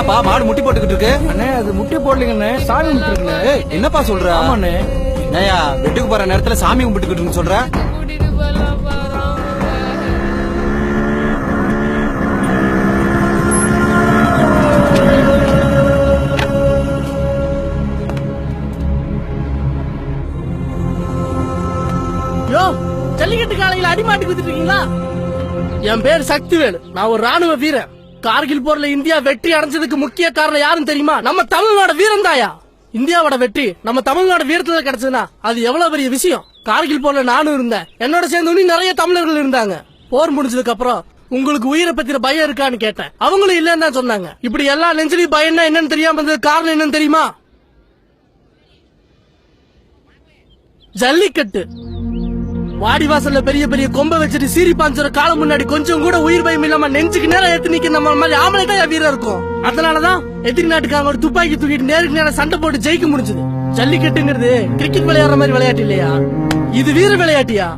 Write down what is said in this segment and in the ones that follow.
என்னப்பா மாடு முட்டி போட்டுக்கிட்டு இருக்கு? அண்ணே அது முட்டி போடலீங்கண்ணே, சாமி கும்பிட்டுருக்குண்ணே. என்னப்பா சொல்ற? ஆமாண்ணே. ஏயா வெட்டுக்கு போற நேரத்துல சாமி கும்பிட்டுக்கிட்டு சொல்ற? யோ, ஜல்லிக்கட்டு காலையில அடிமாட்டி குடுத்துட்டு இருக்கீங்களா? என் பேர் சக்திவேலு, நான் ஒரு ராணுவ வீரன். கார்கில் போர்ல இந்தியா வெற்றி அடைஞ்சதுக்கு முக்கிய காரணம் யாரும் தெரியுமா? நம்ம தமிழ்நாடு வீரம் தாயா. இந்தியாவோட வெற்றி நம்ம தமிழ்நாடு வீரத்துல கிடைச்சதுன்னா அது எவ்வளவு பெரிய விஷயம். கார்கில் போர்ல நானும் இருந்தேன், என்னோட சேர்ந்து இன்னும் நிறைய தமிழர்கள் இருந்தாங்க. போர் முடிஞ்சதுக்கு அப்புறம் உங்களுக்கு உயிரை பத்தின பயம் இருக்கான்னு கேட்டேன், அவங்களும் இல்லன்னு தான் சொன்னாங்க. இப்படி எல்லா நெஞ்சிலையும் பயம்னா என்னன்னு தெரியாம இருந்தது காரணம் என்னன்னு தெரியுமா? ஜல்லிக்கட்டு. வாடிவாசல்ல பெரிய பெரிய கொம்ப வச்சுட்டு சீரி பாஞ்சோட காலம் முன்னாடி கொஞ்சம் கூட உயிர் பயம் இல்லாம நெஞ்சுக்கு நேரம் ஏத்து நிக்க நம்ம மாதிரி ஆம்பளை தான் வீரர் இருக்கும். அதனாலதான் எதிரி நாட்டுக்காக ஒரு துப்பாக்கி தூக்கிட்டு நேருக்கு நேரம் சண்டை போட்டு ஜெயிக்க முடிஞ்சது. ஜல்லிக்கட்டுங்கிறது கிரிக்கெட் விளையாடுற மாதிரி விளையாட்டு இல்லையா, இது வீர விளையாட்டியா.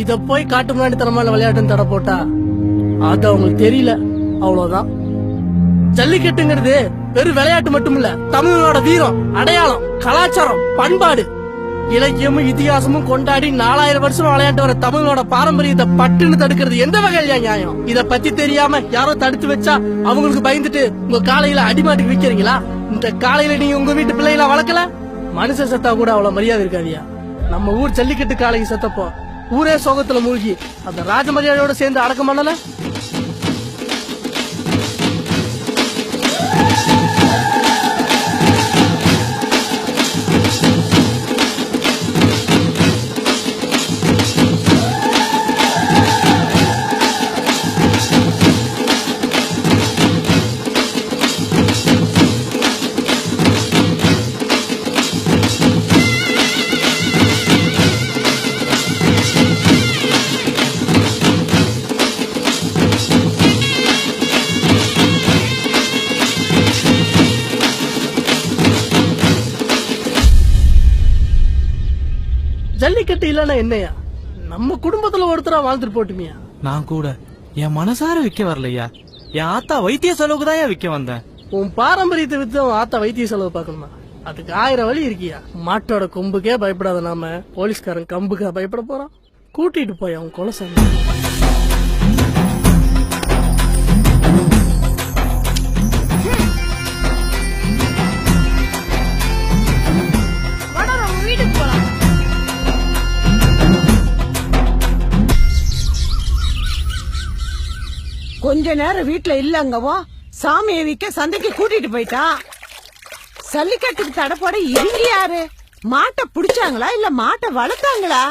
இத போய் காட்டு முன்னாடி தரமான விளையாட்டுன்னு தட போட்டா அது அவங்களுக்கு தெரியல, அவ்வளவுதான். ஜல்லிக்கட்டுங்கிறது வெறும் விளையாட்டு மட்டும் இல்ல, தமிழனோட வீரம், அடையாளம், கலாச்சாரம், பண்பாடு, இலக்கியமும் இதிகாசமும் கொண்டாடி 4000 வருஷம் விளையாட்டு வர தமிழோட பாரம்பரியத்தை பட்டுன்னு தடுக்கிறது எந்த வகையில நியாயம்? இத பத்தி தெரியாம யாரோ தடுத்து வச்சா அவங்களுக்கு பயந்துட்டு உங்க காலையில அடிமாட்டுக்கு விக்கிறீங்களா? இந்த காலையில நீங்க உங்க வீட்டு பிள்ளைகள வளர்க்கல, மனுஷ செத்தா கூட அவ்வளவு மரியாதை இருக்காதியா. நம்ம ஊர் ஜல்லிக்கட்டு காலைக்கு செத்தப்போ ஊரே சோகத்துல மூழ்கி அந்த ராஜமரியாதையோட சேர்ந்து அடக்கம் பண்ணல. ஜல்லிக்கட்டு இல்லன்னா என்னையா, நம்ம குடும்பத்துல ஒருத்தரா வாழ்ந்துட்டு போட்டுமியா. நான் கூட என் மனசார விக்க வரலையா, என் ஆத்தா வைத்திய செலவுக்கு தான் விக்க வந்தேன். உன் பாரம்பரியத்தை வித்து உன் ஆத்தா வைத்திய செலவு பாக்கணுமா? அதுக்கு 1000 வழி இருக்கியா. மாட்டோட கொம்புக்கே பயப்படாத நாம போலீஸ்காரன் கம்புக்கா பயப்பட போறான். கூட்டிட்டு போய் அவன் கொலசாமி. கொஞ்ச நேரம் வீட்டுல இல்லங்கவோ சாமியை விக்க சந்தைக்கு கூட்டிட்டு போயிட்டான். சல்லிக்கட்டுக்கு தடை போட இவங்க யாரு? மாட்டை புடிச்சாங்களா இல்ல மாட்டை வளர்த்தாங்களா?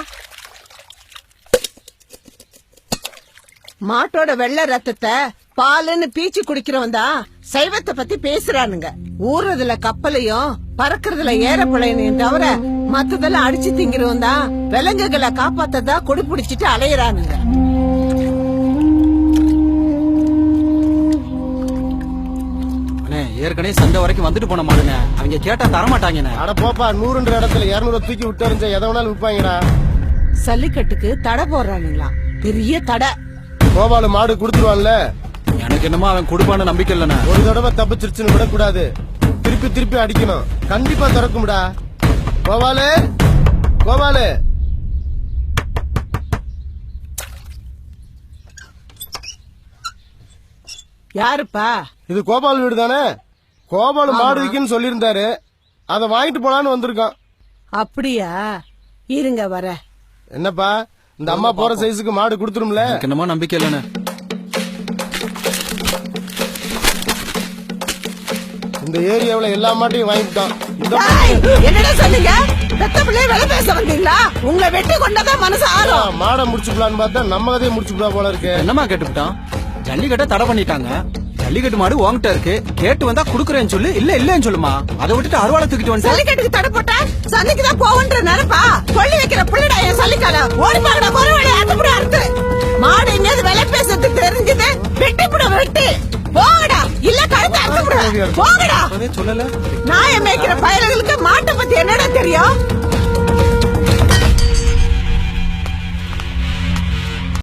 மாட்டோட வெள்ளை ரத்தத்தை பாலுன்னு பீச்சு குடிக்கிறவன் தான் சைவத்தை பத்தி பேசுறானுங்க. ஊறதுல கப்பலையும் பறக்கிறதுல ஏறப்பழையனையும் தவிர மத்ததெல்லாம் அடிச்சு திங்கிறவன் தான் விலங்குகளை காப்பாத்ததா கொடி பிடிச்சிட்டு அலையறானுங்க. ஏற்கனவே சந்தை வரைக்கும் வந்துட்டு போன மாடுங்க, அவங்க கேட்டா தரமாட்டாங்க. அட போப்பா, 100 இடத்துல 200 தூக்கி விட்டு எறிஞ்ச எதை வேணாலும் விற்பாங்கடா. சல்லிக்கட்டுக்கு தடை போடுறானுங்களா? பெரிய தடை. கோபாலு மாடு குடுத்துருவான்ல. எனக்கு என்னமோ அவன் கொடுப்பான நம்பிக்கை இல்லண்ணா. ஒரு தடவை தப்பிச்சிருச்சுன்னு விடக்கூடாது, திருப்பி திருப்பி அடிக்கணும். கண்டிப்பா திறக்கும்டா. கோபாலு, கோபாலு. யாருப்பா? இது கோபால் வீடு தானே? கோபாலு மாடு விக்குன்னு சொல்லியிருந்தாரு, அதை வாங்கிட்டு போலான்னு வந்திருக்கான். அப்படியா? இருங்க வர. என்னப்பா, இந்த அம்மா போற சைஸுக்கு மாடு குடுத்துரும்ல? என்னமோ நம்பிக்கை இல்லண்ணா. இந்த ஏரியாவுல எல்லா மாட்டையும் வாங்கிட்டான். என்னடா சொன்னீங்க? பெத்த பிள்ளைய வேலை பேச வந்தீங்களா? உங்களை வெட்டி கொண்டாதான் மனசு ஆறும். மாடை முடிச்சுக்கலான்னு பார்த்தா நம்ம கதையை முடிச்சுக்கலா போல இருக்கு. என்னமா கேட்டுவிட்டான்? ஜல்லிக்கட்டை தடை பண்ணிட்டாங்க. ஜல்லிக்கட்டு மாடு உன்கிட்ட இருக்கு, கேட்டு வந்தா குடுக்கறேன்னு சொல்லு, இல்ல இல்லன்னு சொல்லுமா. அதை விட்டுட்டு அறுவாலை தூக்கிட்டு வந்து ஜல்லிக்கட்டுக்கு தடை போட்டா சந்தைக்கு தான் போவன்ற நினைப்பா? கொள்ளி வைக்கிற பிள்ளைடா என் சல்லிக்கால. ஓடி பாக்கடா மறுவழி அதுபடி அறுத்து. மாடு எங்கேயாவது விலை பேசுறது தெரிஞ்சது வெட்டிப்புட வெட்டி போங்கடா, இல்ல கழுத்தை அறுத்து போங்கடா. சொல்லல. நாயை மேய்க்கிற பயல்களுக்கு மாட்டை பத்தி என்னடா தெரியும்?